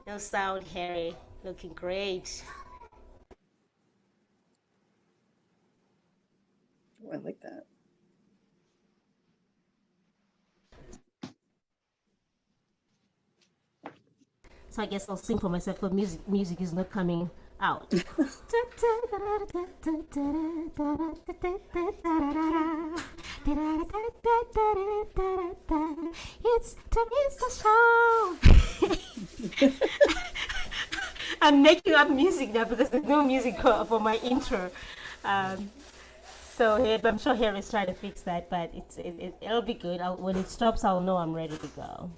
No sound, Harry. Looking great. Oh, I like that. So I guess I'll sing for myself because music is not coming out. It's Thabisa show. I'm making up music now because there's no music for my intro. Um, but I'm sure Harry's trying to fix that, but it'll be good. When it stops, I'll know I'm ready to go.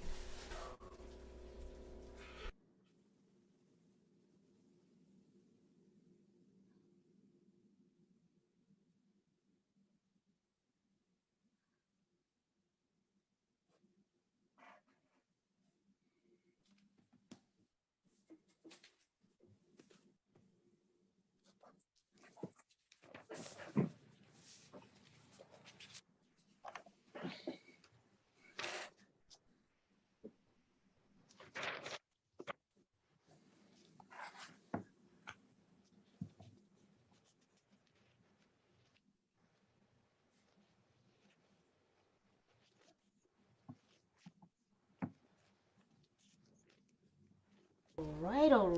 All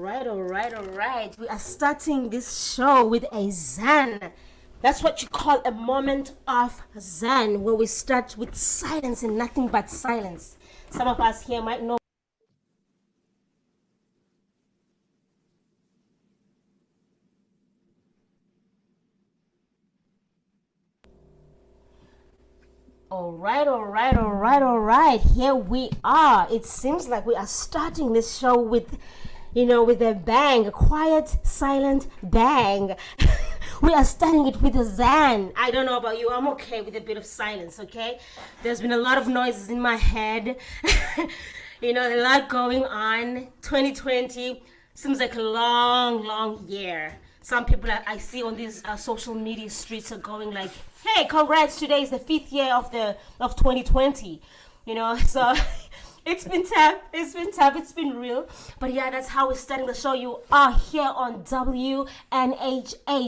right. We are starting this show with a Zen. That's what you call a moment of Zen, where we start with silence and nothing but silence. Some of us here might know. All right. Here we are. It seems like we are starting this show with a bang, a quiet, silent bang. We are starting it with a Zen. I don't know about you. I'm okay with a bit of silence, okay? There's been a lot of noises in my head. A lot going on. 2020 seems like a long, long year. Some people I see on these social media streets are going like, "Hey, congrats! Today is the fifth year of 2020." So it's been tough. It's been tough. It's been real. But yeah, that's how we're starting the show. You are here on WNHH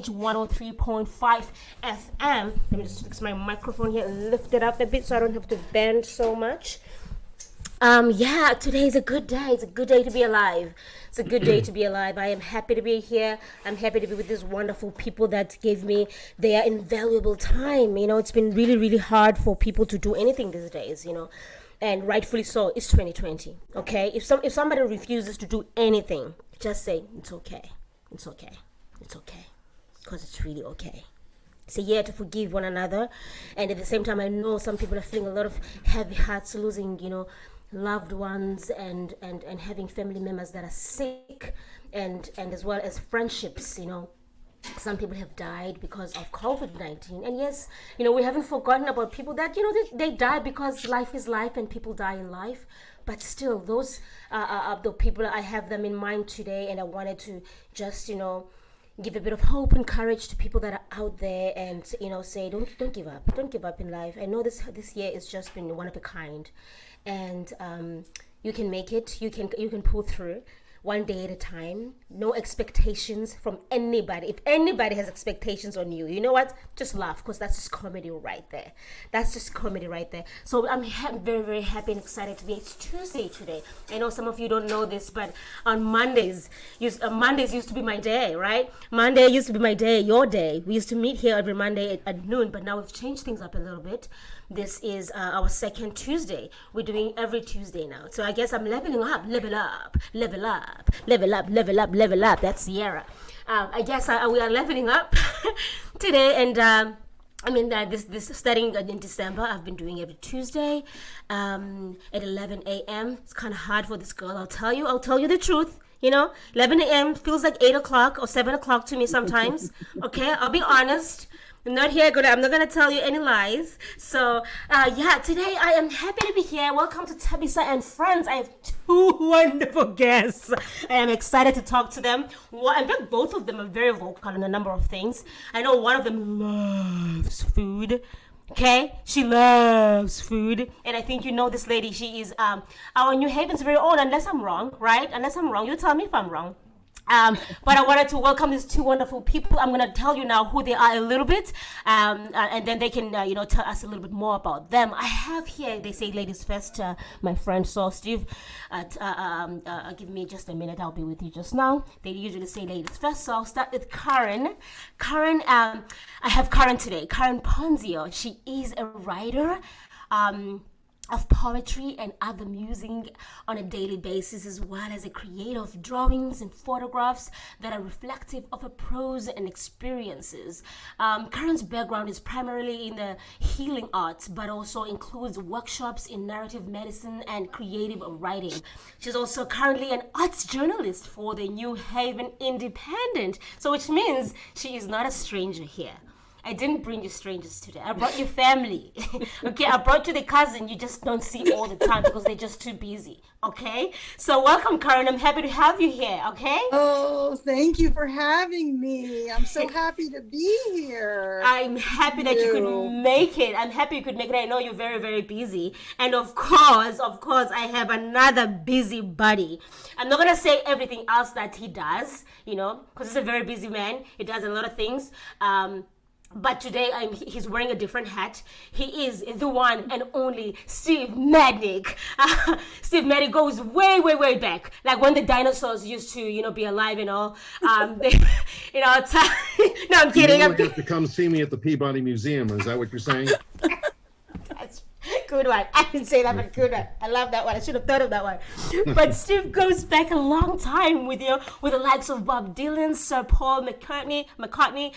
103.5 FM. Let me just fix my microphone here and lift it up a bit so I don't have to bend so much. Yeah, today is a good day. It's a good day to be alive. It's a good day to be alive. I am happy to be here. I'm happy to be with these wonderful people that gave me their invaluable time. It's been really, really hard for people to do anything these days, and rightfully so. It's 2020, okay? If somebody refuses to do anything, just say, it's okay. It's okay. It's okay. Because it's really okay. It's a year to forgive one another, and at the same time, I know some people are feeling a lot of heavy hearts, losing, loved ones, and having family members that are sick, and as well as friendships. Some people have died because of COVID-19, and yes, we haven't forgotten about people that they die because life is life and people die in life. But still, those are the people, I have them in mind today, and I wanted to just give a bit of hope and courage to people that are out there, and say, don't give up, don't give up in life. I know this year has just been one of a kind, and you can make it, you can pull through, one day at a time. No expectations from anybody. If anybody has expectations on you, you know what, just laugh, because that's just comedy right there. That's just comedy right there. So I'm very, very happy and excited to be. It's Tuesday today. I know some of you don't know this, but on Mondays used to be my day, right? Monday used to be my day, your day. We used to meet here every Monday at noon, but now we've changed things up a little bit. This is our second Tuesday. We're doing every Tuesday now. So I guess I'm leveling up, level up, level up, level up, level up, level up. That's Sierra. I guess we are leveling up today, and this starting in December, I've been doing every Tuesday at 11 a.m. It's kind of hard for this girl. I'll tell you the truth. 11 a.m. feels like 8 o'clock or 7 o'clock to me sometimes. Okay, I'll be honest. I'm not gonna tell you any lies. So today I am happy to be here. Welcome to Thabisa and friends. I have two wonderful guests. I am excited to talk to them. In fact, both of them are very vocal in a number of things. I know one of them loves food. Okay, she loves food, and I think you know this lady. She is our New Haven's very own, unless I'm wrong, right? Unless I'm wrong, you tell me if I'm wrong. But I wanted to welcome these two wonderful people. I'm going to tell you now who they are a little bit, and then they can, tell us a little bit more about them. I have here, they say ladies first, my friend Saul Steve. Give me just a minute, I'll be with you just now. They usually say ladies first, so I'll start with Karen. Karen, I have Karen today, Karen Ponzio. She is a writer. Of poetry and other musing on a daily basis, as well as a creator of drawings and photographs that are reflective of her prose and experiences. Karen's background is primarily in the healing arts, but also includes workshops in narrative medicine and creative writing. She's also currently an arts journalist for the New Haven Independent, so which means she is not a stranger here. I didn't bring you strangers today. I brought you family. Okay, I brought you the cousin you just don't see all the time because they're just too busy. Okay, so welcome, Karen. I'm happy to have you here. Okay. Oh, thank you for having me. I'm so happy to be here. I'm happy that you could make it. I'm happy you could make it. I know you're very, very busy. And of course, I have another busy buddy. I'm not going to say everything else that he does, because he's a very busy man. He does a lot of things. But today he's wearing a different hat. He is the one and only Steve Mednick. Steve Mednick goes way, way, way back. Like when the dinosaurs used to, be alive and all. In our time. No, I'm kidding. You have to come see me at the Peabody Museum. Is that what you're saying? That's good one. I didn't say that, but good one. I love that one. I should have thought of that one. But Steve goes back a long time with the likes of Bob Dylan, Sir Paul McCartney,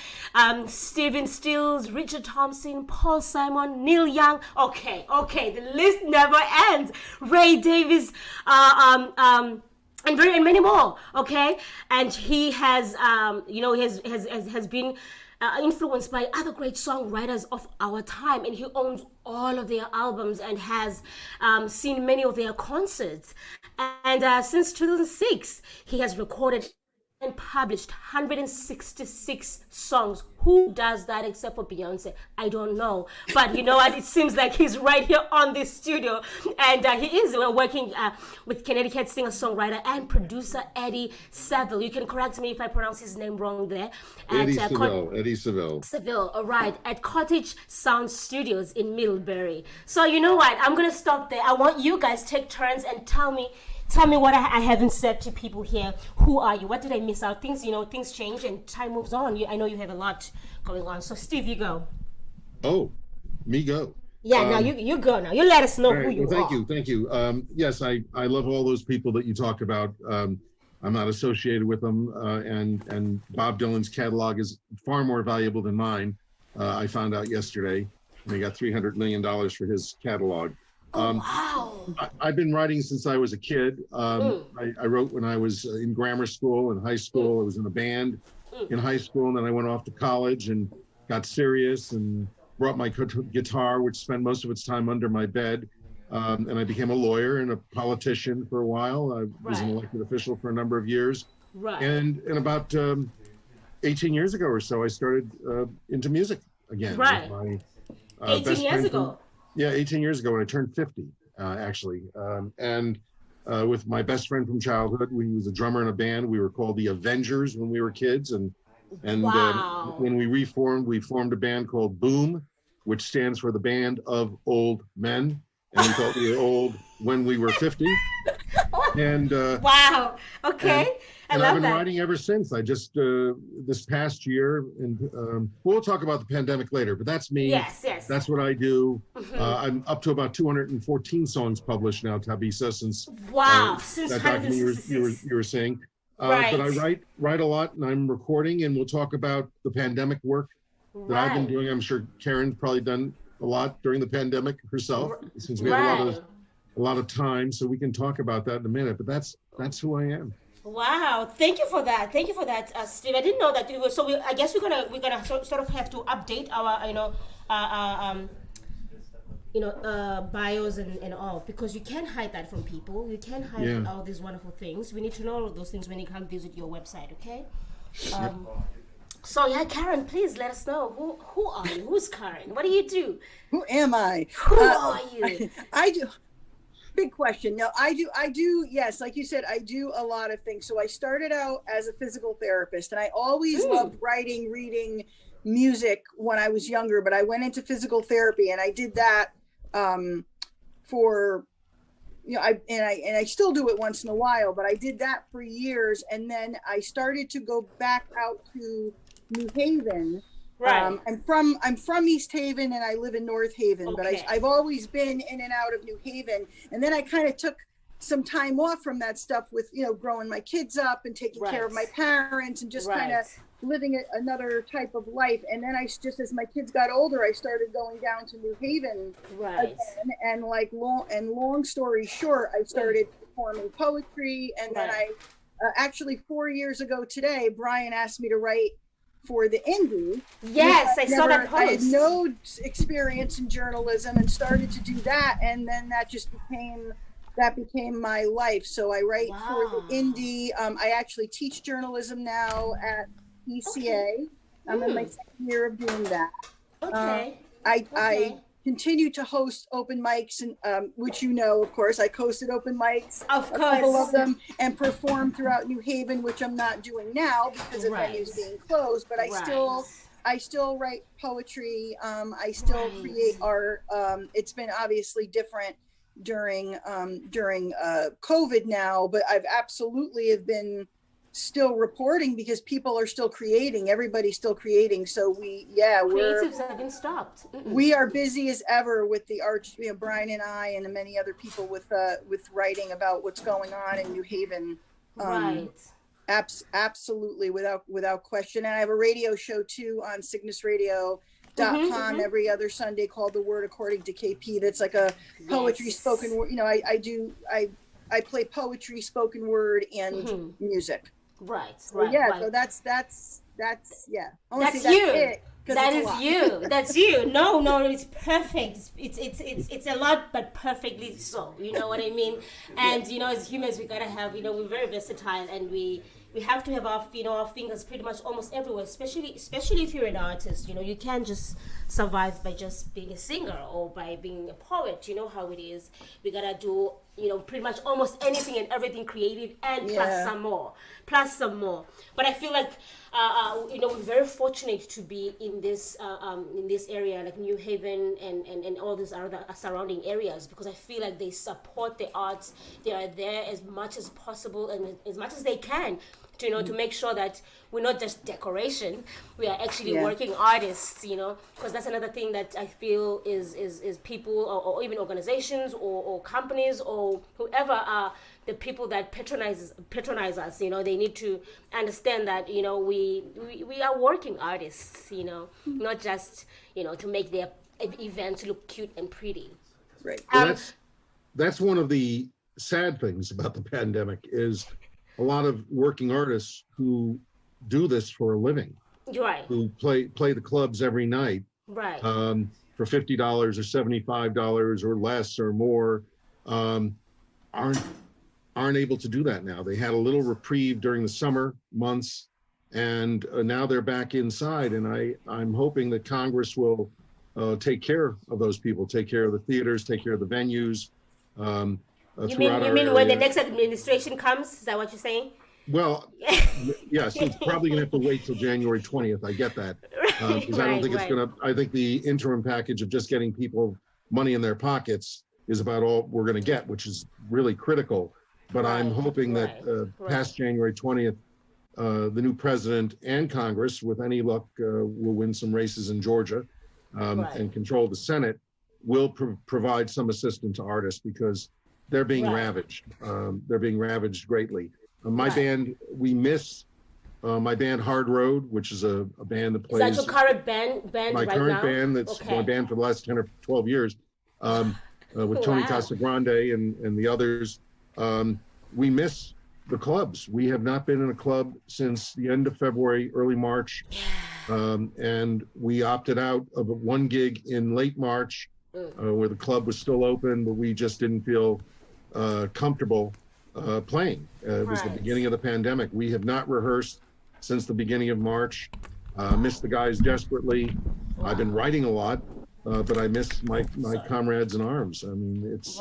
Stephen Stills, Richard Thompson, Paul Simon, Neil Young. Okay, the list never ends. Ray Davies, and many more. Okay, and he has, has been influenced by other great songwriters of our time, and he owns all of their albums and has seen many of their concerts. And since 2006, he has recorded and published 166 songs. Who does that except for Beyonce? I don't know. But you know what? It seems like he's right here on this studio. And he is working with Connecticut singer-songwriter and producer Eddie Saville. You can correct me if I pronounce his name wrong there. Eddie Saville. Saville, all right, at Cottage Sound Studios in Middlebury. So you know what? I'm going to stop there. I want you guys to take turns and tell me what I haven't said to people here. Who are you? What did I miss out? Things change and time moves on. I know you have a lot going on. So Steve, you go. Oh, me go. Yeah, now you go now. You let us know who you are. Thank you. Yes, I love all those people that you talked about. I'm not associated with them, and Bob Dylan's catalog is far more valuable than mine. I found out yesterday, and he got $300 million for his catalog. Wow. I've been writing since I was a kid. I wrote when I was in grammar school and high school. I was in a band in high school, and then I went off to college and got serious and brought my guitar, which spent most of its time under my bed. And I became a lawyer and a politician for a while. I was an elected official for a number of years. Right. And about 18 years ago or so, I started into music again. Right. With my, 18 years ago. Yeah, 18 years ago when I turned 50, actually. And with my best friend from childhood, he was a drummer in a band. We were called the Avengers when we were kids. And wow. When we formed a band called Boom, which stands for the Band of Old Men. And we thought we were old when we were 50. And wow. Okay. And I've been writing ever since. I just this past year, and we'll talk about the pandemic later. But that's me. Yes. That's what I do. I'm up to about 214 songs published now, Thabisa, since since that document you were saying. Right. But I write a lot, and I'm recording, and we'll talk about the pandemic work that I've been doing. I'm sure Karen's probably done a lot during the pandemic herself, since we have a lot of time, so we can talk about that in a minute. But that's who I am. Wow, thank you for that. Steve. I didn't know that. I guess we're gonna sort of have to update our bios and all, because you can't hide that from people. You can't hide all these wonderful things. We need to know all of those things when you come visit your website. Okay. So yeah, Karen, please let us know who are you? Who's Karen? What do you do? Who am I? Who are you? I do. Big question. No, I do. Yes, like you said, I do a lot of things. So I started out as a physical therapist, and I always loved writing, reading, music when I was younger. But I went into physical therapy, and I did that for I still do it once in a while. But I did that for years, and then I started to go back out to New Haven. Right. I'm from East Haven and I live in North Haven, but Okay. I've always been in and out of New Haven. And then I kind of took some time off from that stuff with, growing my kids up and taking care of my parents and just kind of living another type of life. And then as my kids got older, I started going down to New Haven again. And long story short, I started performing poetry. And then I actually 4 years ago today, Brian asked me to write for the Indie. Yes, I saw that post. I had no experience in journalism and started to do that, and then that became my life. So I write for the Indie. I actually teach journalism now at ECA. I'm in my second year of doing that. I continue to host open mics, and which of course, I hosted open mics, a couple of them, and performed throughout New Haven, which I'm not doing now because of venues being closed. But I still write poetry. I still create art. It's been obviously different during COVID now, but I've absolutely have been still reporting because people are still creating. Everybody's still creating. So creatives haven't stopped. We are busy as ever with the art. Brian and I and many other people with writing about what's going on in New Haven. Absolutely, without question. And I have a radio show too on cygnusradio.com every other Sunday called The Word According to KP. That's like a poetry spoken word. I play poetry, spoken word, and music. So that's you. That's you. No, it's perfect. It's a lot, but perfectly so. You know what I mean? And as humans, we gotta have. We're very versatile, and we have to have our fingers pretty much almost everywhere. Especially if you're an artist. You can't just survive by just being a singer or by being a poet. You know how it is. We gotta do pretty much almost anything and everything creative, and plus some more. But I feel like we're very fortunate to be in this area like New Haven and all these other surrounding areas, because I feel like they support the arts. They are there as much as possible and as much as they can to make sure that we're not just decoration, we are actually working artists, because that's another thing that I feel is people or even organizations or companies or whoever are the people that patronize us, they need to understand that, we are working artists, not just, to make their events look cute and pretty. Right. Well, that's one of the sad things about the pandemic is a lot of working artists who do this for a living, who play the clubs every night, for $50 or $75 or less or more, aren't able to do that now. They had a little reprieve during the summer months, and now they're back inside. And I'm hoping that Congress will take care of those people, take care of the theaters, take care of the venues. You mean when the next administration comes? Is that what you're saying? Well, yes, it's probably gonna have to wait till January 20th. I get that, because I don't think it's gonna. I think the interim package of just getting people money in their pockets is about all we're gonna get, which is really critical. But I'm hoping that past January 20th, the new president and Congress, with any luck, will win some races in Georgia and control the Senate, will provide some assistance to artists because they're being ravaged. They're being ravaged greatly. My band, we miss my band Hard Road, which is a band that plays. Is that your current band my right current now? band, that's my band for the last 10 or 12 years, with Tony Casagrande and the others. We miss the clubs. We have not been in a club since the end of February, early March. And we opted out of one gig in late March where the club was still open, but we just didn't feel comfortable playing. It was the beginning of the pandemic. We have not rehearsed since the beginning of March. Miss the guys desperately. Wow. I've been writing a lot, but I miss my comrades in arms. I mean, it's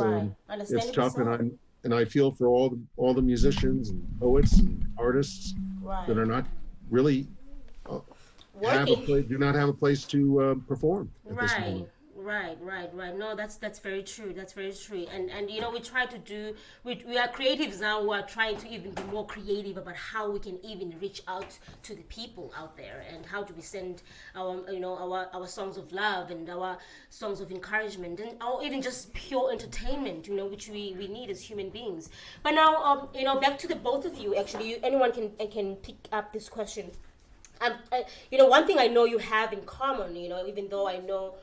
tough, and I feel for all the musicians and poets and artists that are not really do not have a place to perform at this moment. Right. No, that's very true. That's very true. And you know, we try to do. We are creatives now. We are trying to even be more creative about how we can even reach out to the people out there, and how do we send our songs of love and our songs of encouragement, and or even just pure entertainment. You know, which we need as human beings. But now, back to the both of you. Actually, anyone can pick up this question. One thing I know you have in common. Even though I know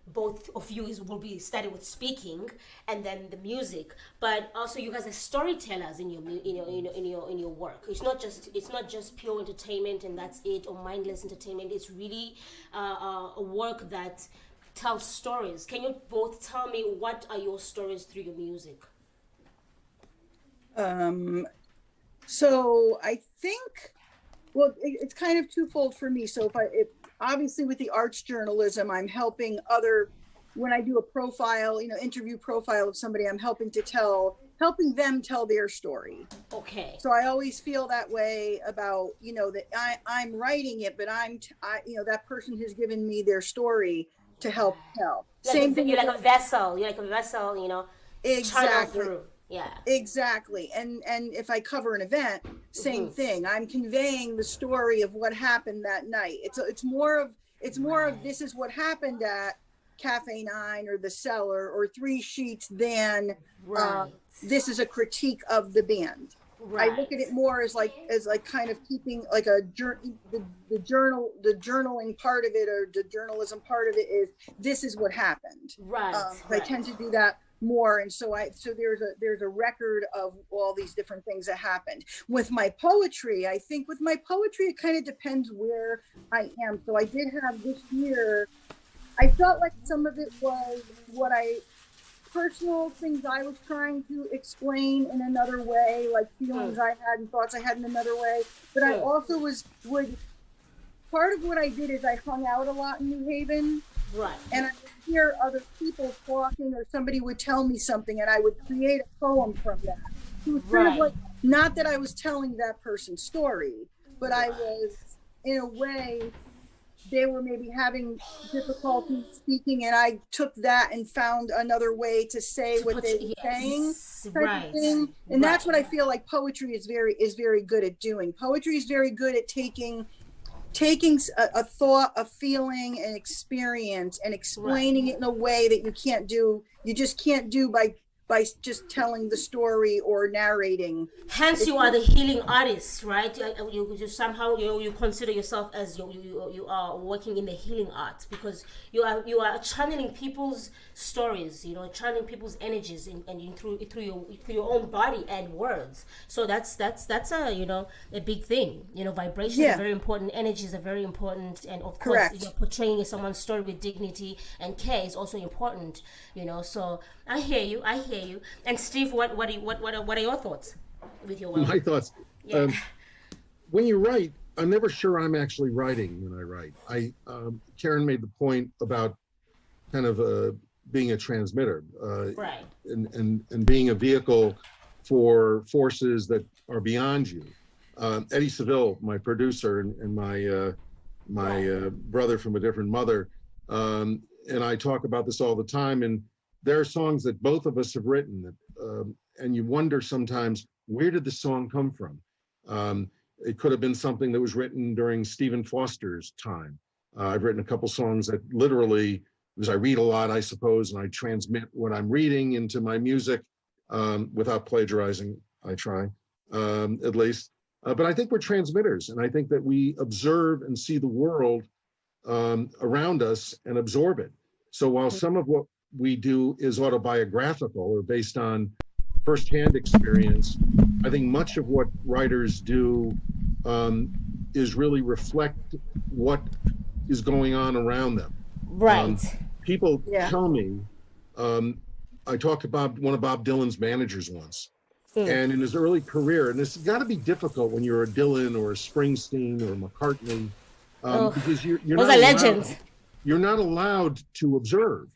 both of you will be starting with speaking and then the music, but also you guys are storytellers in your work. It's not just pure entertainment and that's it, or mindless entertainment. It's really a work that tells stories. Can you both tell me what are your stories through your music? So I think, well, it's kind of twofold for me. So if obviously with the arts journalism, I'm helping when I do a profile, interview profile of somebody, I'm helping them tell their story. Okay. So I always feel that way about, that I'm writing it, but that person has given me their story to help tell. Same thing. You're like a vessel, Exactly. Through. Yeah. Exactly. And if I cover an event, same thing. I'm conveying the story of what happened that night. It's more of this is what happened at Cafe 9 or the Cellar or Three Sheets than this is a critique of the band. Right. I look at it more as like kind of keeping like the journaling part of it, or the journalism part of it is this is what happened. Right. I tend to do that more, and so there's a record of all these different things that happened. With my poetry, I think it kind of depends where I am. So I did have this year, I felt like some of it was personal things I was trying to explain in another way, like feelings I had and thoughts I had in another way. But I also part of what I did is I hung out a lot in New Haven. Right. And I would hear other people talking, or somebody would tell me something, and I would create a poem from that. It was sort of like, not that I was telling that person's story, but I was, in a way, they were maybe having difficulty speaking, and I took that and found another way to say what they were saying. Type of thing. And that's what I feel like poetry is very good at doing. Poetry is very good at taking a thought, a feeling, an experience, and explaining it in a way that you just can't do by just telling the story or narrating. Hence, you are the healing artist, right? You somehow you consider yourself as you are working in the healing arts, because you are channeling people's stories, channeling people's energies, and through your own body and words. So that's a big thing. Vibrations are very important, energies are very important, and of course, portraying someone's story with dignity and care is also important. So I hear you. And Steve, what are your thoughts with your work? My thoughts. Yeah. When you write, I'm never sure I'm actually writing when I write. Karen made the point about kind of being a transmitter, and being a vehicle for forces that are beyond you. Eddie Seville, my producer, and my brother from a different mother, and I talk about this all the time. And there are songs that both of us have written that, and you wonder sometimes, where did the song come from? It could have been something that was written during Stephen Foster's time. I've written a couple songs that literally, because I read a lot, I suppose, and I transmit what I'm reading into my music without plagiarizing. I try, at least. But I think we're transmitters, and I think that we observe and see the world around us and absorb it. So while some of what we do is autobiographical or based on firsthand experience, I think much of what writers do is really reflect what is going on around them. Right. People tell me, I talked to one of Bob Dylan's managers once, and in his early career, and this has got to be difficult when you're a Dylan or a Springsteen or a McCartney, because you're those not are allowed, legends. you're not allowed to observe.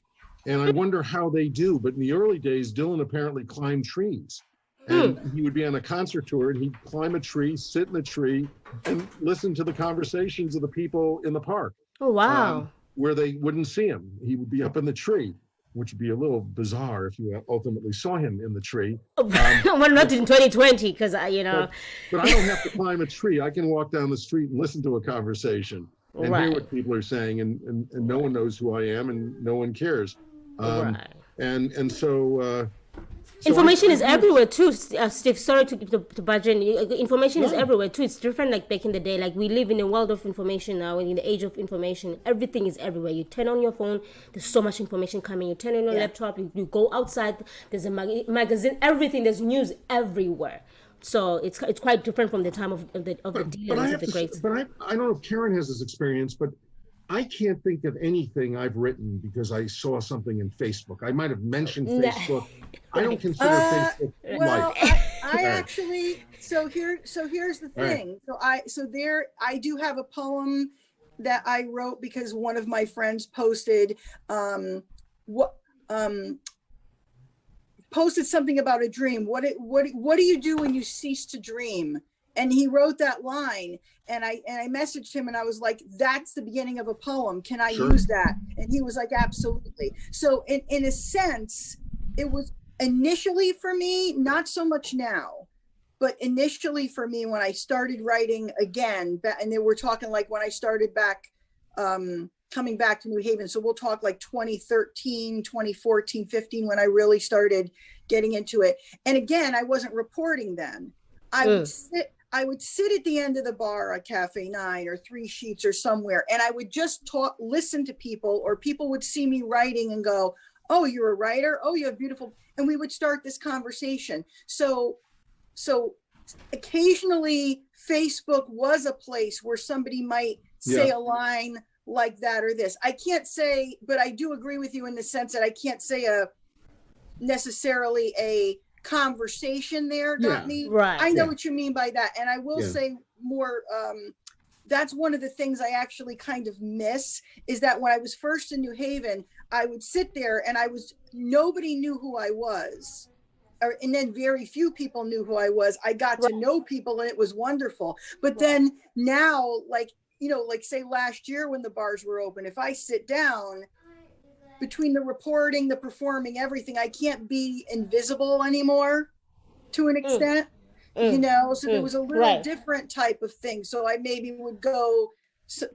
And I wonder how they do. But in the early days, Dylan apparently climbed trees. And he would be on a concert tour and he'd climb a tree, sit in a tree, and listen to the conversations of the people in the park. Oh, wow. Where they wouldn't see him. He would be up in the tree, which would be a little bizarre if you ultimately saw him in the tree. Well, not in 2020, because, you know. But I don't have to climb a tree. I can walk down the street and listen to a conversation and hear what people are saying. And no one knows who I am and no one cares. And so information is everywhere too, Steve. Sorry to budge in. Information is everywhere too. It's different like back in the day. Like we live in a world of information now, in the age of information. Everything is everywhere. You turn on your phone, there's so much information coming. You turn on your laptop, you go outside, there's a magazine, everything. There's news everywhere. So it's quite different from the time of the dealings of the greats. But I don't know if Karen has this experience, but I can't think of anything I've written because I saw something in Facebook. I might have mentioned Facebook. I don't consider Facebook well, life. I actually here's the thing. Right. I do have a poem that I wrote because one of my friends posted posted something about a dream. What do you do when you cease to dream? And he wrote that line, and I messaged him and I was like, that's the beginning of a poem. Can I use that? And he was like, absolutely. So in a sense, it was initially for me, not so much now, but initially for me when I started writing again, and they were talking like when I started back, coming back to New Haven. So we'll talk like 2013, 2014, 15, when I really started getting into it. And again, I wasn't reporting then. I would sit at the end of the bar at Cafe 9 or Three Sheets or somewhere, and I would just listen to people, or people would see me writing and go, oh, you're a writer? Oh, you have beautiful, and we would start this conversation. So occasionally Facebook was a place where somebody might say a line like that or this. I can't say, but I do agree with you in the sense that I can't say necessarily a conversation there got me right. I know what you mean by that, and I will say more, that's one of the things I actually kind of miss, is that when I was first in New Haven, I would sit there and nobody knew who I was, and then very few people knew who I was. I got to know people and it was wonderful. But then now, like, you know, like say last year when the bars were open, if I sit down, between the reporting, the performing, everything, I can't be invisible anymore to an extent, you know, so there was a little different type of thing. So I maybe would go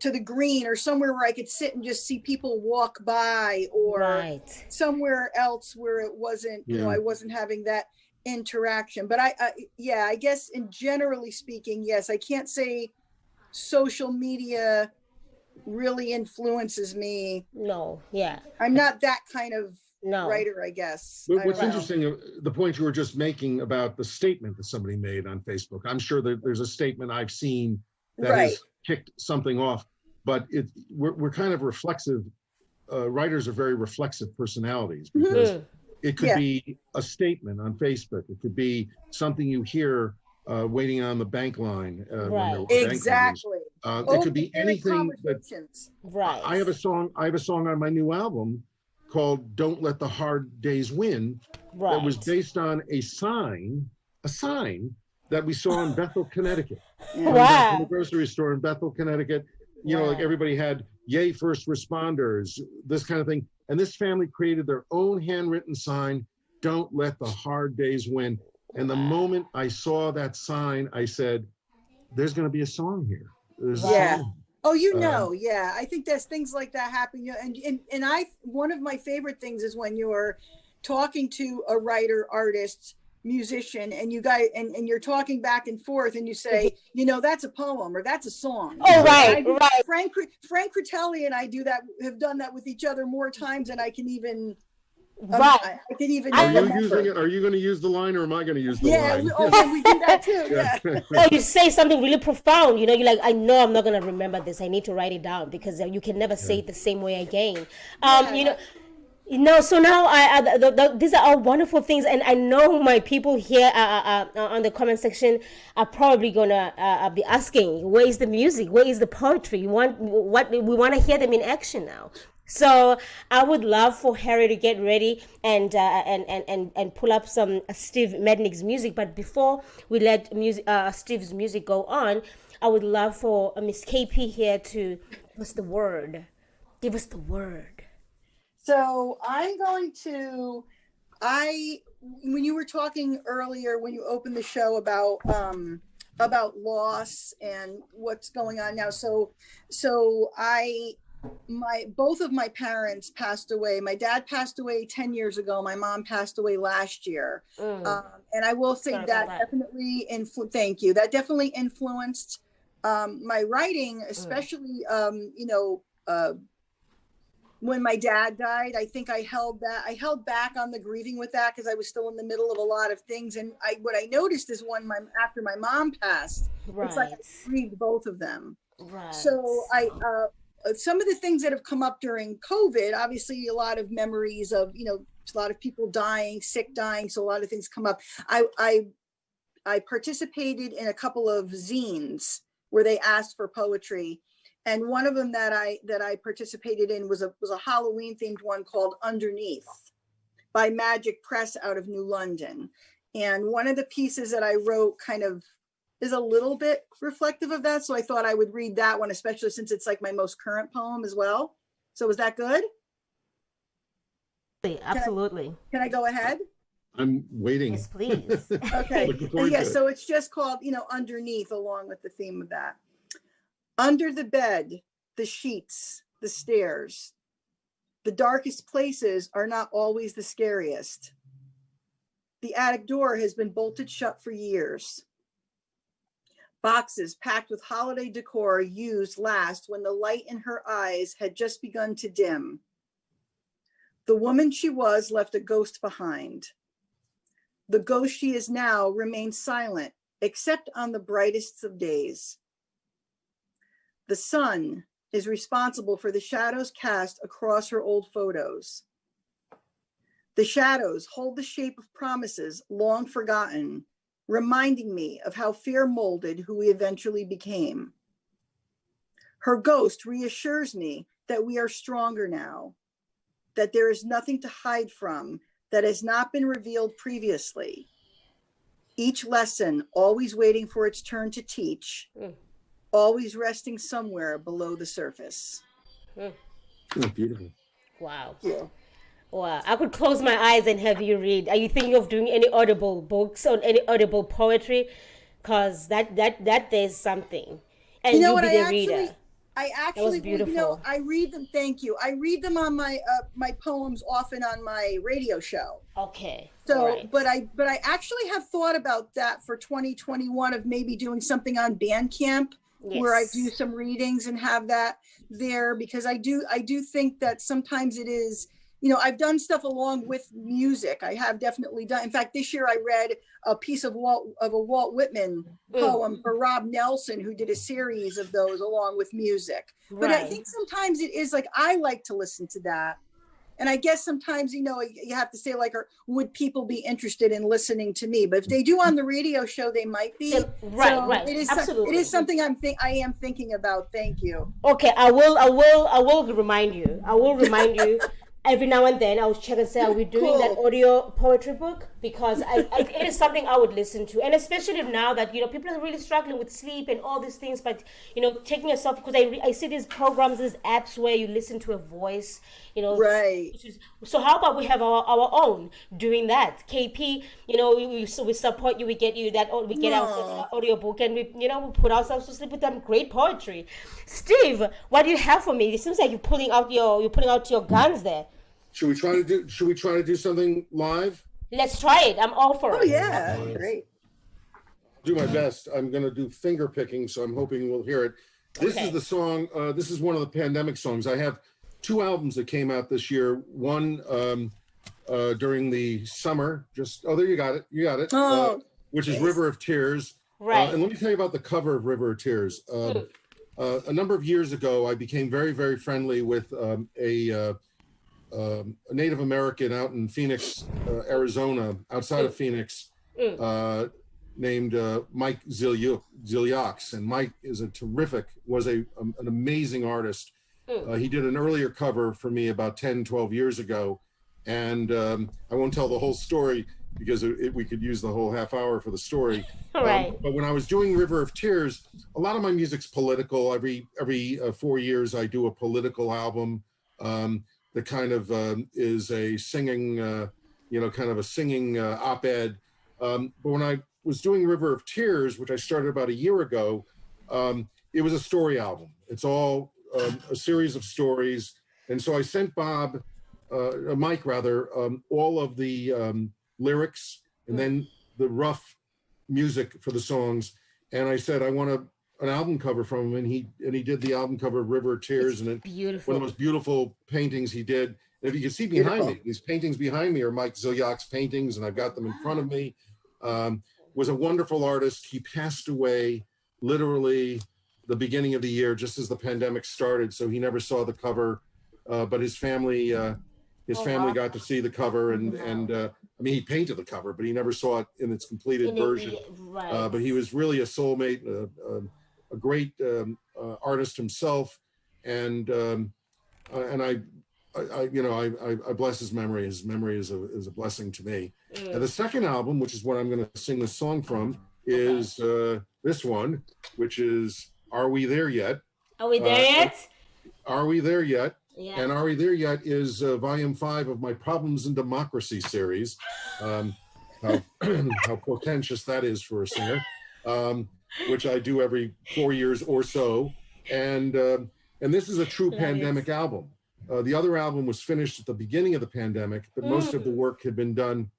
to the green or somewhere where I could sit and just see people walk by, or somewhere else where it wasn't, you know, I wasn't having that interaction. But I guess in generally speaking, yes, I can't say social media really influences me. I'm not that kind of writer, I guess. But what's interesting, the point you were just making about the statement that somebody made on Facebook, I'm sure that there's a statement I've seen that has kicked something off, but we're kind of reflexive. Writers are very reflexive personalities, because it could be a statement on Facebook, it could be something you hear waiting on the bank line. Exactly. It could be anything. I have a song on my new album called "Don't Let the Hard Days Win," that was based on a sign that we saw in Bethel, Connecticut. In the grocery store in Bethel, Connecticut. You know, like everybody had "Yay First Responders," this kind of thing. And this family created their own handwritten sign, "Don't Let the Hard Days Win." And the moment I saw that sign, I said, there's going to be a song here. There's a song. Oh, you know, I think there's things like that happen. And one of my favorite things is when you're talking to a writer, artist, musician, and you guys, and you're talking back and forth, and you say, you know, that's a poem or that's a song. Oh, right. Frank Critelli and I have done that with each other more times than I can even. I can even. Are you using it? Are you going to use the line, or am I going to use the line? We do that too. Or you say something really profound. You know, you're like, I know I'm not going to remember this. I need to write it down, because you can never say it the same way again. You know. So now these are all wonderful things, and I know my people here on the comment section are probably gonna be asking, where is the music? Where is the poetry? We want to hear them in action now. So I would love for Harry to get ready and pull up some Steve Mednick's music. But before we let Steve's music go on, I would love for Miss KP here to give us the word. Give us the word. So I'm going to, when you were talking earlier, when you opened the show about loss and what's going on now. Both of my parents passed away. My dad passed away 10 years ago. My mom passed away last year. And I will say that definitely thank you. That definitely influenced my writing, especially, when my dad died. I think I held back on the grieving with that because I was still in the middle of a lot of things. And what I noticed is after my mom passed, it's like I grieved both of them. Right. So some of the things that have come up during COVID, obviously a lot of memories of, a lot of people dying, sick, dying. So a lot of things come up. I participated in a couple of zines where they asked for poetry. And one of them that I participated in was a Halloween themed one called Underneath by Magic Press out of New London. And one of the pieces that I wrote kind of is a little bit reflective of that. So I thought I would read that one, especially since it's like my most current poem as well. So is that good? Absolutely. Can I go ahead? I'm waiting. Yes, please. Okay. Yeah, so it's just called, Underneath, along with the theme of that. Under the bed, the sheets, the stairs. The darkest places are not always the scariest. The attic door has been bolted shut for years. Boxes packed with holiday decor used last when the light in her eyes had just begun to dim. The woman she was left a ghost behind. The ghost she is now remains silent, except on the brightest of days. The sun is responsible for the shadows cast across her old photos. The shadows hold the shape of promises long forgotten, reminding me of how fear molded who we eventually became. Her ghost reassures me that we are stronger now, that there is nothing to hide from that has not been revealed previously. Each lesson always waiting for its turn to teach, always resting somewhere below the surface. Oh, beautiful. Wow. Yeah. Wow. I could close my eyes and have you read. Are you thinking of doing any audible books or any audible poetry? Because that there's something. And you'll be the reader. I actually, I read them. Thank you. I read them on my my poems often on my radio show. Okay. So, right. but I actually have thought about that for 2021 of maybe doing something on Bandcamp. Yes. Where I do some readings and have that there, because I do think that sometimes it is, I've done stuff along with music. I have definitely done. In fact, this year I read a piece of a Walt Whitman poem for Rob Nelson, who did a series of those along with music. But I think sometimes it is like, I like to listen to that. And I guess sometimes, you have to say like, or would people be interested in listening to me? But if they do on the radio show, they might be. Right. It is absolutely. It is something I am thinking about. Thank you. Okay, I will remind you. I will remind you every now and then. I'll check and say, are we doing that audio poetry book? Because it is something I would listen to, and especially now that people are really struggling with sleep and all these things. But taking yourself, because I see these programs, these apps where you listen to a voice. Right. So how about we have our own doing that? KP, we support you. We get you that. We get our audio book, and we we put ourselves to sleep with them. Great poetry. Steve, what do you have for me? It seems like you're pulling out your guns there. Should we try to do something live? Let's try it. I'm all for it. Oh yeah, great. Do my best. I'm going to do finger picking, so I'm hoping we'll hear it. This is the song. This is one of the pandemic songs. I have 2 albums that came out this year. One during the summer. There you got it. You got it. Which is River of Tears. Right. And let me tell you about the cover of River of Tears. A number of years ago, I became very, very friendly with a a Native American out in Phoenix, Arizona, outside of Phoenix, named Mike Ziliaks. And Mike is was an amazing artist. He did an earlier cover for me about 10, 12 years ago. And I won't tell the whole story because we could use the whole half hour for the story. Right. But when I was doing River of Tears, a lot of my music's political. Every 4 years, I do a political album that kind of is a singing, kind of a singing op-ed. But when I was doing River of Tears, which I started about a year ago, it was a story album. It's all a series of stories. And so I sent Mike rather, all of the lyrics and then the rough music for the songs. And I said, I want an album cover from him. And he did the album cover of River of Tears. And it's beautiful. One of the most beautiful paintings he did. And if you can see behind me, these paintings behind me are Mike Ziliak's paintings, and I've got them in front of me. Was a wonderful artist. He passed away literally the beginning of the year, just as the pandemic started. So he never saw the cover, but his family got to see the cover, and I mean, he painted the cover, but he never saw it in its completed version. Right. But he was really a soulmate, a great artist himself, and I bless his memory. His memory is a blessing to me. And the second album, which is what I'm going to sing this song from, is this one, which is "Are We There Yet?" Are we there yet? Are We There Yet? Yeah. And "Are We There Yet" is volume 5 of my Problems in Democracy series. How portentous that is for a singer, which I do every 4 years or so. And this is a true pandemic album. The other album was finished at the beginning of the pandemic, but most of the work had been done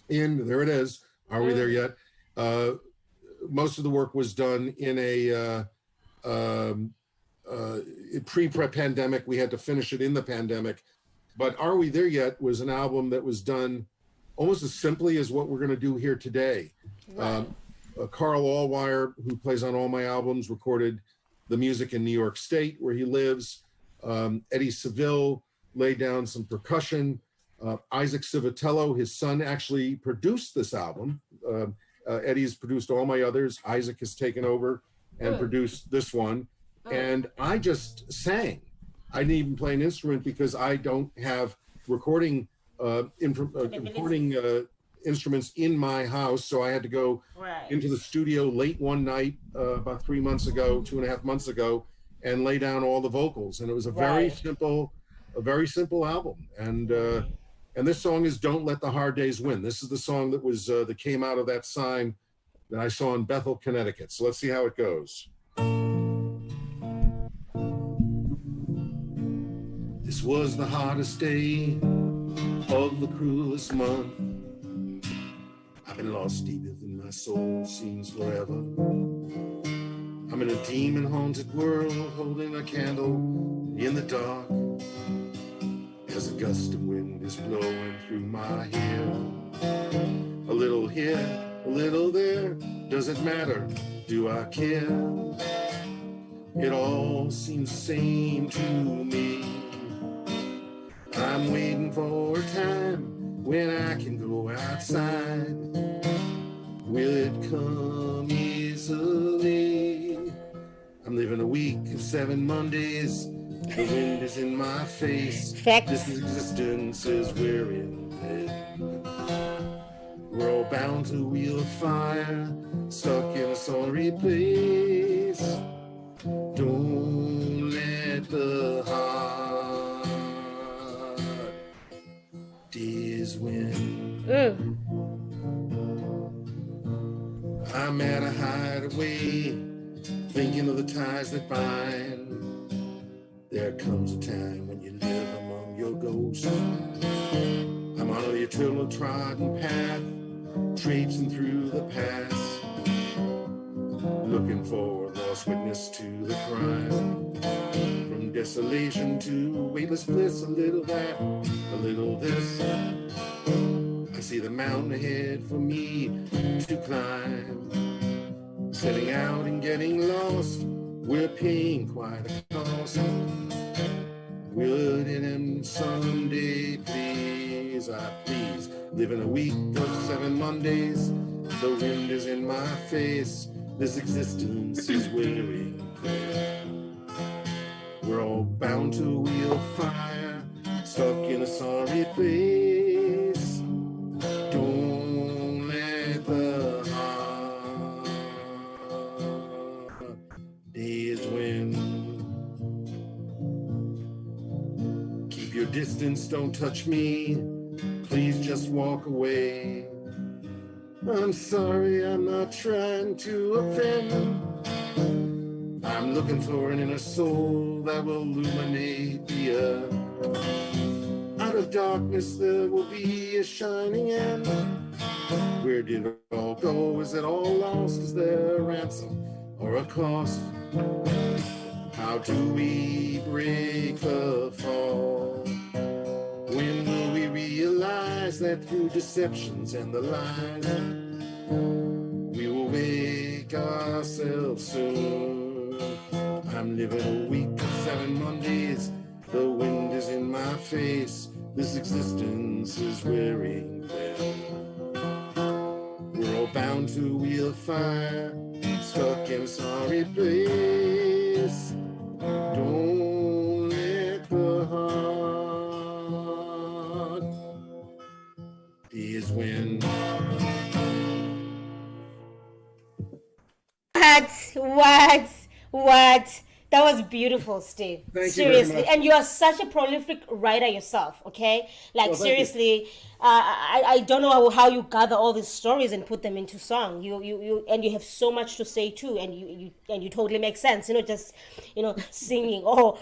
there it is, "Are We There Yet?" Most of the work was done in a pre-pandemic. We had to finish it in the pandemic. But "Are We There Yet" was an album that was done almost as simply as what we're going to do here today. Right. Carl Allwire, who plays on all my albums, recorded the music in New York State, where he lives. Eddie Seville laid down some percussion. Isaac Civitello, his son, actually produced this album. Eddie's produced all my others. Isaac has taken over and produced this one. And I just sang. I didn't even play an instrument because I don't have recording instruments in my house. So I had to go into the studio late one night, about 3 months ago, 2.5 months ago, and lay down all the vocals. And it was a very simple album. And this song is "Don't Let the Hard Days Win." This is the song that came out of that sign that I saw in Bethel, Connecticut. So let's see how it goes. This was the hardest day of the cruelest month. I've been lost deep within my soul, seems forever. I'm in a demon-haunted world, holding a candle in the dark, as a gust of wind is blowing through my hair. A little here, a little there, doesn't matter, do I care? It all seems the same to me. I'm waiting for a time when I can go outside. Will it come easily? I'm living a week of 7 Mondays. The wind is in my face. This existence is wearing bed. We're all bound to wheel of fire, stuck in a sorry place. Don't let the hard days win. I'm at a hideaway, thinking of the ties that bind. There comes a time when you live among your ghosts. I'm on the eternal trodden path, traipsing through the past, looking for a lost witness to the crime. From desolation to weightless bliss, a little that, a little this. I see the mountain ahead for me to climb. Setting out and getting lost, we're paying quite a cost. Will it end someday, please? I please live in a week of 7 Mondays. The wind is in my face. This existence is wearing thin. We're all bound to wheel fire, stuck in a sorry place. Don't let the hard days win. Keep your distance, don't touch me. Please just walk away. I'm sorry, I'm not trying to offend. I'm looking for an inner soul that will illuminate the earth. Out of darkness there will be a shining end. Where did it all go? Is it all lost? Is there a ransom or a cost? How do we break the fall? When will we realize that through deceptions and the lies, we will wake ourselves soon? I'm living a week of 7 Mondays. The wind is in my face. This existence is wearing thin. We're all bound to wheel fire, stuck in a sorry place. Don't let the hard days win. What? That was beautiful, Steve. Thank you seriously, very much. and you are such a prolific writer yourself. Okay, like Well, thank you. seriously, I don't know how you gather all these stories and put them into song. You and you have so much to say too, and you totally make sense. Just singing or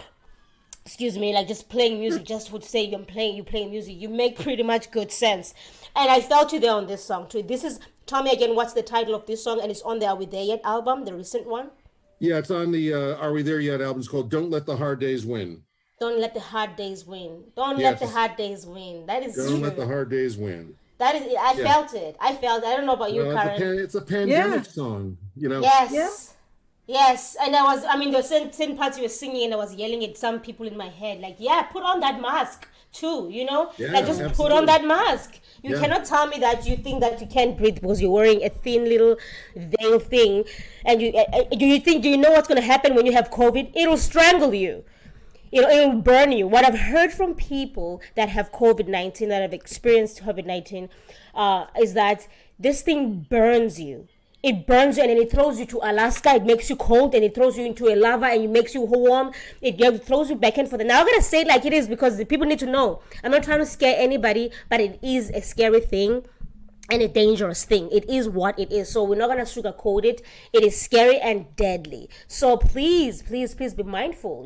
excuse me, like just playing music just would say you playing music. You make pretty much good sense, and I felt you there on this song too. This is, tell me again, what's the title of this song? And it's on the Are We There Yet album, the recent one. Yeah, it's on the Are We There Yet album. It's called Don't Let the Hard Days Win. Don't let the hard days win. Don't Yes. let the hard days win. That is Don't true. let the hard days win. That is, I Yeah. felt it. I don't know about you, Well, Karen. it's a pandemic Yeah. song, Yes. Yeah. Yes. And there were certain parts you were singing and I was yelling at some people in my head, like, yeah, put on that mask too, Yeah, like just put absolutely. on that mask. You Yeah. cannot tell me that you think that you can't breathe because you're wearing a thin little veil thing. And do you know what's going to happen when you have COVID? It'll strangle you. It'll burn you. What I've heard from people that have COVID-19, that have experienced COVID-19, is that this thing burns you. It burns you and then it throws you to Alaska. It makes you cold and it throws you into a lava and it makes you warm. It throws you back and forth. Now I'm going to say it like it is because the people need to know. I'm not trying to scare anybody, but it is a scary thing and a dangerous thing. It is what it is. So we're not going to sugarcoat it. It is scary and deadly. So please, please, please be mindful,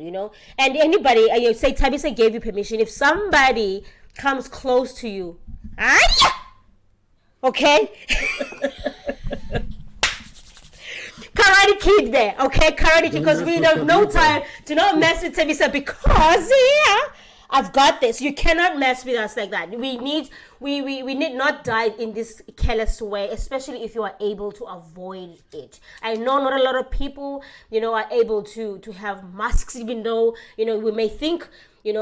And anybody, you say Thabisa gave you permission. If somebody comes close to you, okay? Karate Kid there, okay? Karate Kid, because we have no time to not mess with Thabisa because, I've got this. You cannot mess with us like that. We need not die in this careless way, especially if you are able to avoid it. I know not a lot of people, are able to have masks, even though, we may think, they're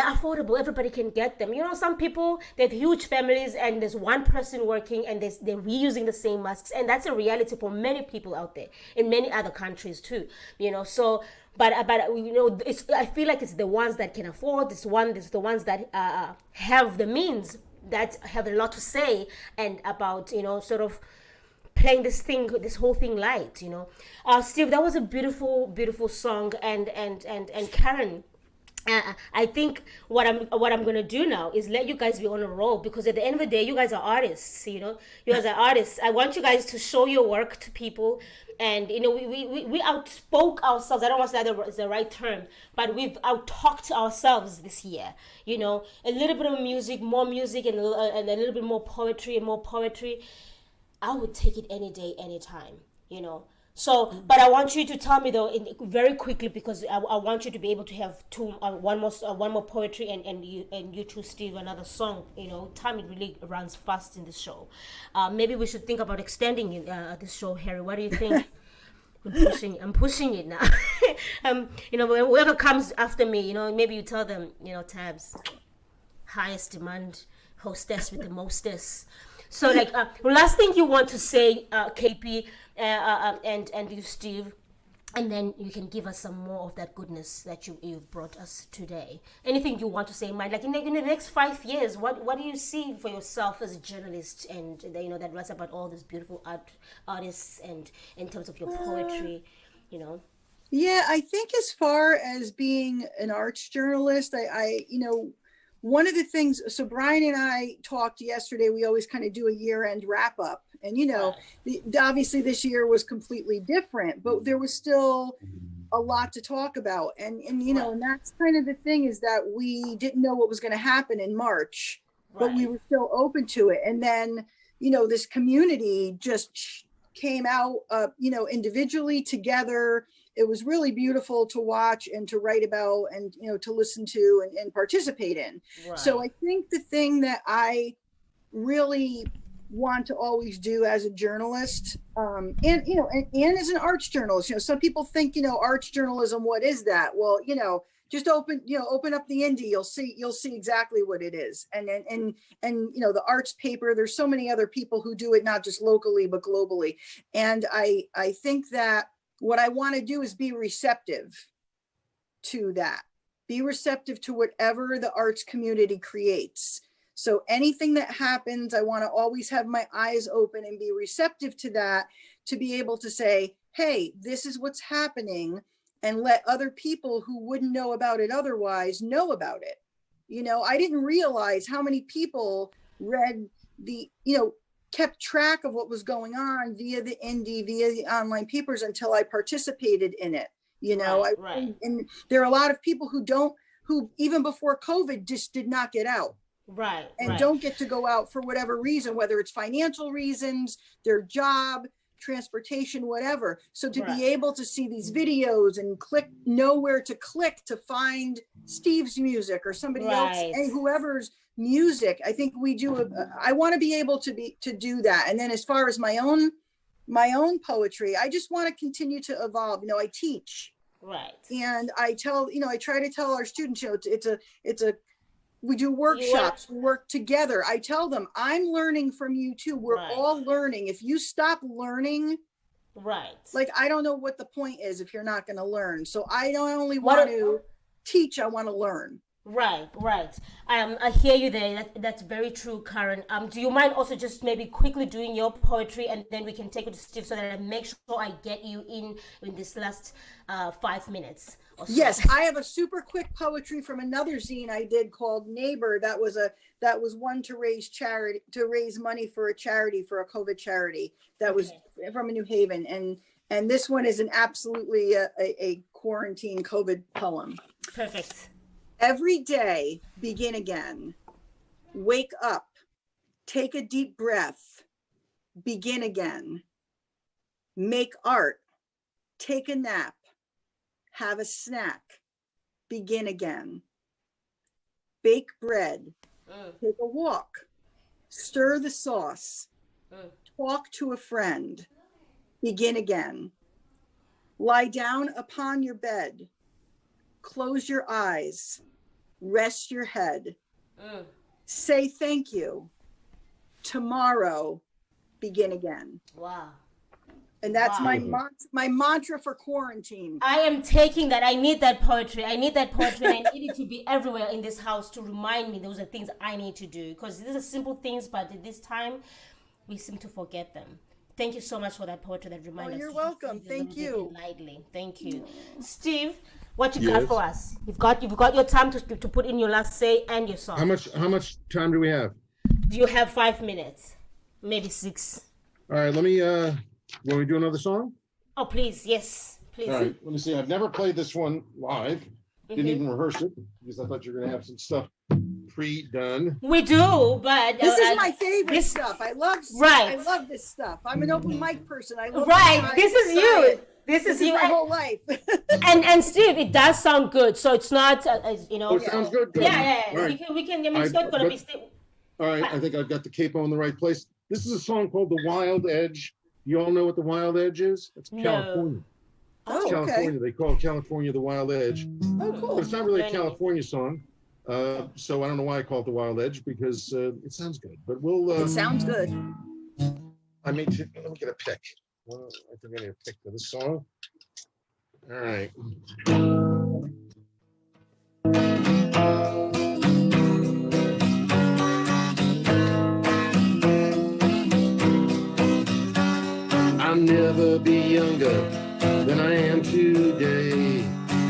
affordable. Everybody can get them. Some people, they have huge families and there's one person working and they're reusing the same masks. And that's a reality for many people out there in many other countries too, so, but I feel like it's the ones that can afford, it's the ones that have the means, that have a lot to say and about, sort of playing this whole thing light, Steve, that was a beautiful, beautiful song. And Karen, I think what I'm gonna do now is let you guys be on a roll, because at the end of the day, you guys are artists. You guys are artists. I want you guys to show your work to people, and we outspoke ourselves. I don't want to say that is the right term, but we've out-talked ourselves this year. A little bit of music, more music, and a little bit more poetry and more poetry. I would take it any day, anytime. So, but I want you to tell me though, very quickly, because I want you to be able to have one more poetry and you two, Steve, another song. Time it really runs fast in this show. Maybe we should think about extending this show, Harry. What do you think? I'm pushing it now. Whoever comes after me, maybe you tell them, Tabs, highest demand hostess with the mostess. So last thing you want to say, KP, and you, Steve, and then you can give us some more of that goodness that you've brought us today. Anything you want to say, Mike? Like in the next 5 years, what do you see for yourself as a journalist, and that writes about all these beautiful artists, and in terms of your poetry, Yeah, I think as far as being an arts journalist, I one of the things, so Brian and I talked yesterday, we always kind of do a year-end wrap up. And, obviously this year was completely different, but there was still a lot to talk about. And that's kind of the thing, is that we didn't know what was going to happen in March, but we were still open to it. And then, this community just came out, individually, together. It was really beautiful to watch and to write about, and, to listen to and participate in. Right. So I think the thing that I really want to always do as a journalist, and as an arts journalist, some people think, arts journalism, what is that? Well, just open up the Indie, you'll see exactly what it is. And the arts paper, there's so many other people who do it, not just locally, but globally. And I think that what I want to do is be receptive to that, be receptive to whatever the arts community creates. So anything that happens, I want to always have my eyes open and be receptive to that, to be able to say, hey, this is what's happening, and let other people who wouldn't know about it otherwise know about it. I didn't realize how many people read kept track of what was going on via the Indie, via the online papers, until I participated in it. Right. And there are a lot of people who even before COVID just did not get out. Right. And don't get to go out for whatever reason, whether it's financial reasons, their job, transportation, whatever. So to be able to see these videos and know where to click to find Steve's music or somebody else, and whoever's music, I think I want to be able to do that. And then as far as my own poetry, I just want to continue to evolve. I teach. Right. And I try to tell our students, we do workshops, we work together. I tell them, I'm learning from you too. We're all learning. If you stop learning, I don't know what the point is if you're not going to learn. So I don't only want to teach, I want to learn. Right. I hear you there. That's very true, Karen. Do you mind also just maybe quickly doing your poetry, and then we can take it to Steve, so that I make sure I get you in this last 5 minutes? So. Yes, I have a super quick poetry from another zine I did called Neighbor. That was one to raise money for a charity, for a COVID charity. That was from New Haven, and this one is an absolutely a quarantine COVID poem. Perfect. Every day, begin again. Wake up, take a deep breath, begin again. Make art, take a nap, have a snack, begin again. Bake bread, take a walk, stir the sauce, talk to a friend, begin again. Lie down upon your bed, close your eyes, rest your head, say thank you. Tomorrow, begin again. Wow. And that's my mantra for quarantine. I am taking that. I need that poetry. And I need it to be everywhere in this house to remind me those are things I need to do. Because these are simple things, but at this time, we seem to forget them. Thank you so much for that poetry that reminded us. You're welcome. Thank you. Lightly. Thank you. Steve, what you got for us? You've got your time to put in your last say and your song. How much time do we have? Do you have 5 minutes? Maybe 6. All right, let me want we do another song? Oh, please. Yes, please. All right, let me see. I've never played this one live. Didn't even rehearse it because I thought you were going to have some stuff pre-done. We do, but this is my favorite stuff. I love this stuff. I'm an open mic person. I love this is you. This is you. My whole life. and Steve, it does sound good. So it's not, Oh, it sounds good. Yeah. Right. We can. I mean, it's not going to be still. All right, I think I've got the capo in the right place. This is a song called "The Wild Edge." You all know what the Wild Edge is? It's California. Oh, California. okay. They call California the Wild Edge. Oh, But cool. it's not really a California song. So I don't know why I call it the Wild Edge, because it sounds good. But It sounds good. let me get a pick. Well, I think I need a pick for this song. All right. I'll never be younger than I am today.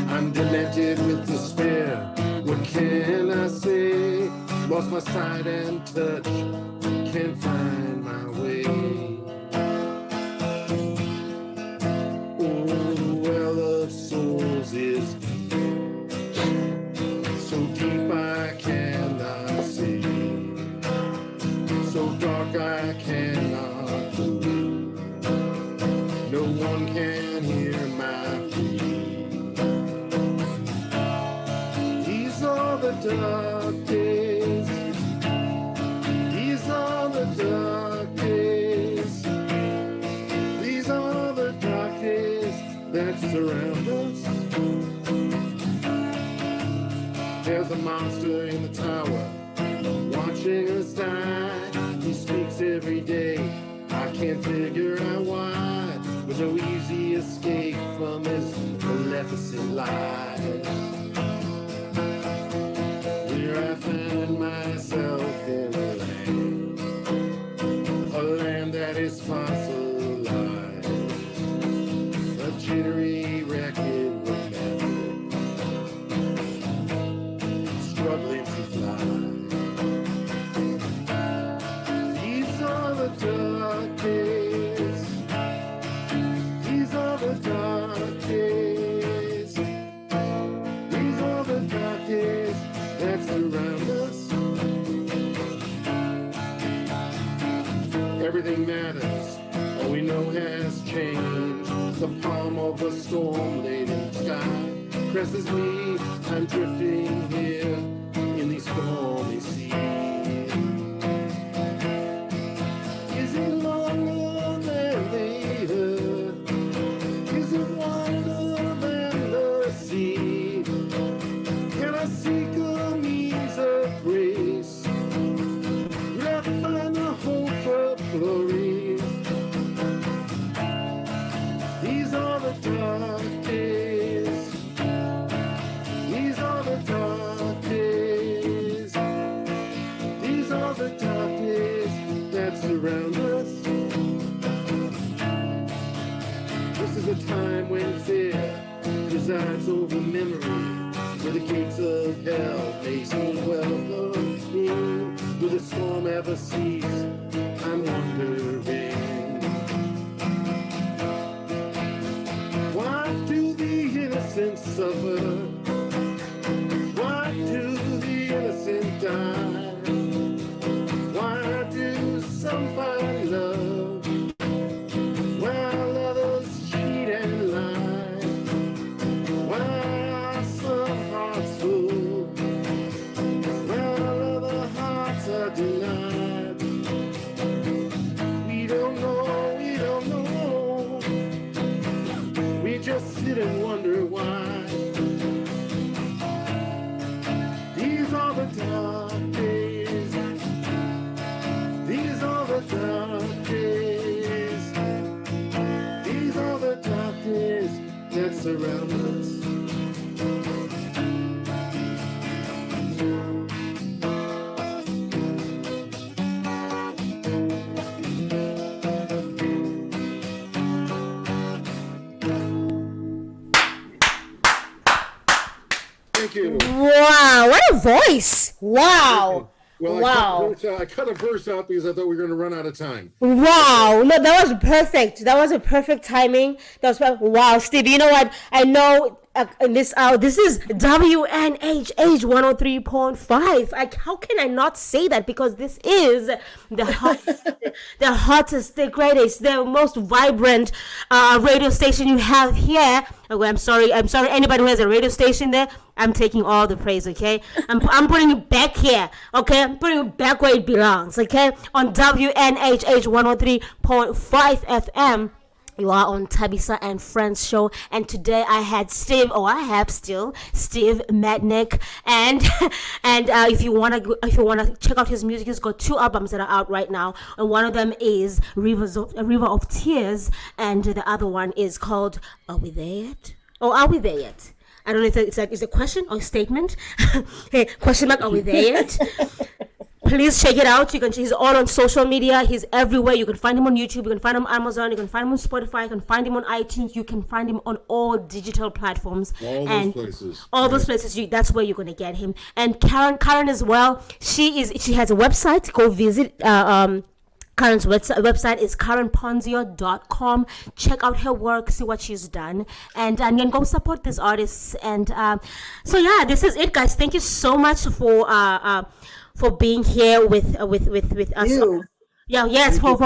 I'm demented with despair. What can I say? Lost my sight and touch. Can't find my way. Oh, the well of souls is deep. So deep I cannot see. So dark I cannot move. No one can hear my plea. These are the dark days. These are the dark days. These are the dark days that surround us. There's a monster in the tower, watching us die. He speaks every day. I can't figure out why. With no easy escape from his maleficent lies. Here I find myself in a land that is fossilized, a jittery wreckage romantic, struggling to fly. These are the dark days. These are the dark days. These are the dark days that surround us. Everything matters. All we know has changed. The palm of a storm laid in the sky presses me. I'm drifting here in these stormy seas. Is it longer than the earth? Is it wider than the sea? Can I seek a means of grace? Will I find the hope of glory? These are the dark days. These are the dark days. These are the dark days that surround us. This is a time when fear presides over memory, where the gates of hell may soon welcome me. Will the storm ever cease? I'm wondering. Why do the innocent suffer? Why do the innocent die? Why do some find love while others cheat and lie? Why are some hearts full while other hearts are denied? We don't know, we don't know. We just sit and wonder why. These are the dark days. These are the dark days. These are the dark days that surround us. Thank you. Wow, what a voice! Wow. Well, Wow. I cut a verse out because I thought we were going to run out of time. Wow, no, that was perfect. That was a perfect timing. That was perfect. Wow, Steve. You know what? I know in this hour, this is WNHH 103.5. How can I not say that? Because this is the hottest, the greatest, the most vibrant radio station you have here. Oh, I'm sorry. Anybody who has a radio station there, I'm taking all the praise. Okay, I'm putting it back here. Okay, I'm putting it back where it belongs. Okay, on WNHH 103.5 FM. You are on Thabisa and Friends show, and today I have Steve Mednick, and if you wanna check out his music, he's got 2 albums that are out right now, and one of them is River of Tears, and the other one is called Are We There Yet? Are We There Yet? I don't know if it's a question or a statement. Hey, question mark, are we there yet? Please check it out. He's all on social media. He's everywhere. You can find him on YouTube. You can find him on Amazon. You can find him on Spotify. You can find him on iTunes. You can find him on all digital platforms. Those places. All those places. That's where you're gonna get him. And Karen as well. She has a website. Go visit. Karen's website is karenponzio.com. Check out her work, see what she's done, and then go support these artists. And so yeah, this is it, guys. Thank you so much for being here with us. For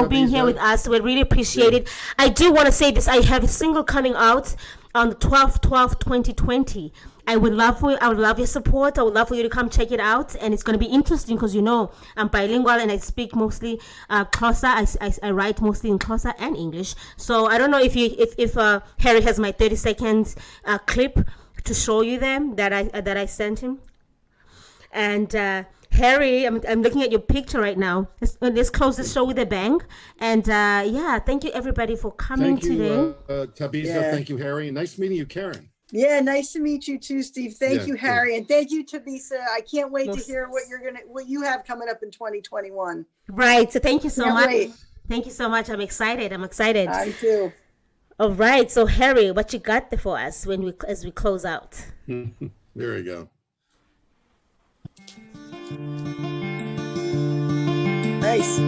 being here with us. We really appreciate it. I do want to say this. I have a single coming out on the 2020. I would love your support. I would love for you to come check it out, and it's going to be interesting because I'm bilingual and I speak mostly Xhosa. I write mostly in Xhosa and English. So I don't know if Harry has my 30-second clip to show you them that I sent him. And Harry, I'm looking at your picture right now. Let's close the show with a bang. And thank you everybody for coming today. Thabisa, thank you, Harry. Nice meeting you, Karen. Yeah, nice to meet you too, Steve. Thank you, Harry, and thank you, Thabisa. I can't wait to hear what you have coming up in 2021. Right. So thank you so much. Thank you so much. I'm excited. I too. All right. So Harry, what you got there for us as we close out? There we go. Nice.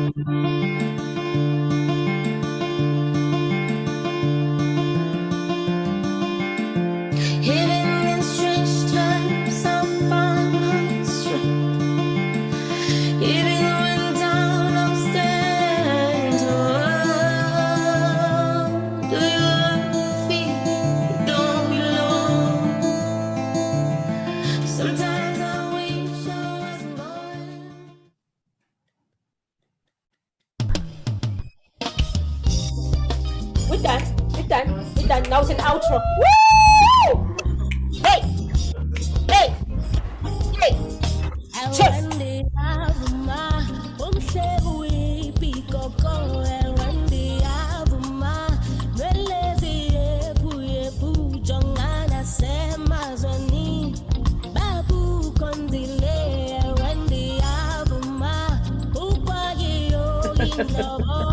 We're done. Now it's an outro. Woo! Hey! Cheers! Love